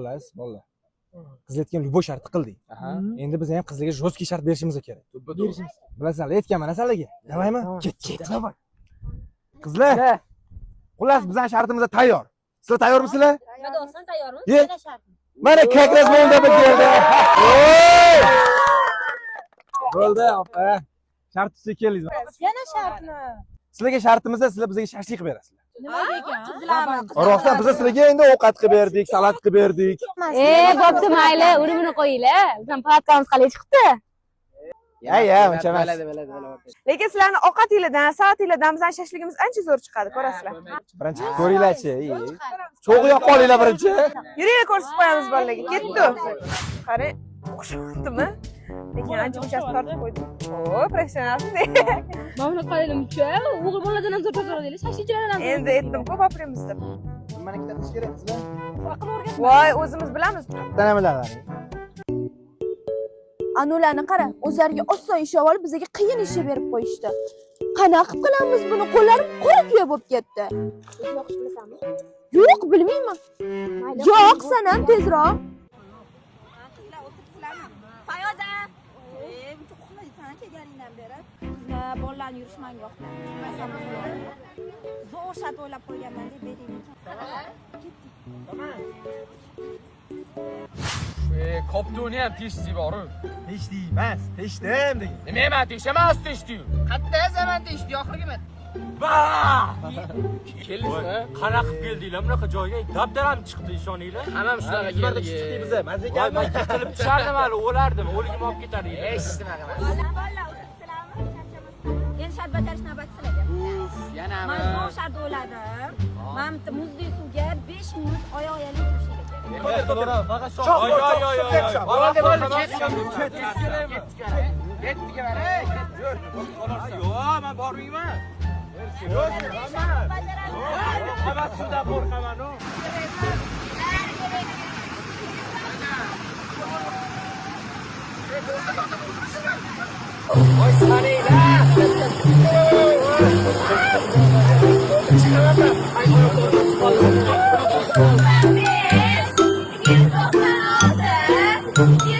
Xullas, bolalar. Qizlarga ham любой shartni qildik. Endi biz ham qizlarga жесткий shart berishimiz kerak. Berishimiz. Bilasan, aytganman sizlarga. Davaymi? Ket. Qizlar. Xullas, bizning shartimiz tayyor. Sizlar tayyormisizlar? Madonsan tayyormiz? Mana shart. Mana kakras bo'ldi bu keldi. Bo'ldi, opa. Shart tuzib keldingiz. Yana shartmi? Sizlarga shartimiz, sizlar bizga shashlik qilib berasizlar. Nimaga ekan? Qizlarmi? Ro'xsan biz sizlarga endi ovqat qilib berdik, salat qilib berdik. Bo'pti, mayli, uni qo'yinglar. Bizning palatamiz qalay chiqdi? Ya, uncha emas. Lekin sizlarning ovqatingizdan, salatingizdan bizning shashligimiz ancha zo'r chiqadi, ko'rasizlar. Birinchi ko'ringlar-chi. Cho'g'ib qolinglar birinchi. Yuringlar ko'rsatib qo'yamiz bolalarga. Ketdi. Qarang, o'xshatdimi? Lekin ancha munchasi tortib qo'ydim. O, professionalsiz. Mana qalaydim-chi? O'g'il boladan ham zo'r tozaladik. Shashlikchilardan ham. Endi aytdim-ku, bopiramiz deb. Mana ikkita qish kerak sizlar. Aql o'rgatma. Voy, o'zimiz bilamiz. Qana bilaman. Anularni qara, o'zlariga oson ish olib bizga qiyin ish berib qo'yishdi. Qanaqa qilamiz buni? Qo'llarim qora-kuya bo'lib ketdi. Yo'qish bilasanmi? Yo'q, bilmayman. Yo'q, sanam tezroq. Qizlar o'tiribsizlarmi? Fayoza. Buncha uxlaysan kelganingdan beri. Qizlar bolalarni yurishmanga yoqdi. Zo'r shart o'ylab qo'yganman deb bering. Koptoni ham teshdi boru. Teshdi emas, teshdim dedim. Nima men teshamas teshdi-yu. Qatta zaman teshdi oxirgi Ba! Keldingizmi? Qanaqa qilib keldinglar? Bunaqa joyga dabdaram chiqdi ishoninglar. Hammam shunaqa Bizlarda keldik. chiqdik biza, mazza Voy, men yiqilib tushardim hali, o'lardim, o'ligim olib ketar edi. Eshitmaga emas. Bolalar o'tiribsizlarmi? Charchamasdan. Endi shart bajarish navbati sizlarga. Yana Men zo'r shart o'yladim. Men muzli suvga 5 minut oyoq yaling turishingiz kerak. Faqat shoh. Ketdik mana. Yo'q, men bormayman. Qamaz suvdan qo'rqaman. Voy saninglar. Yeah.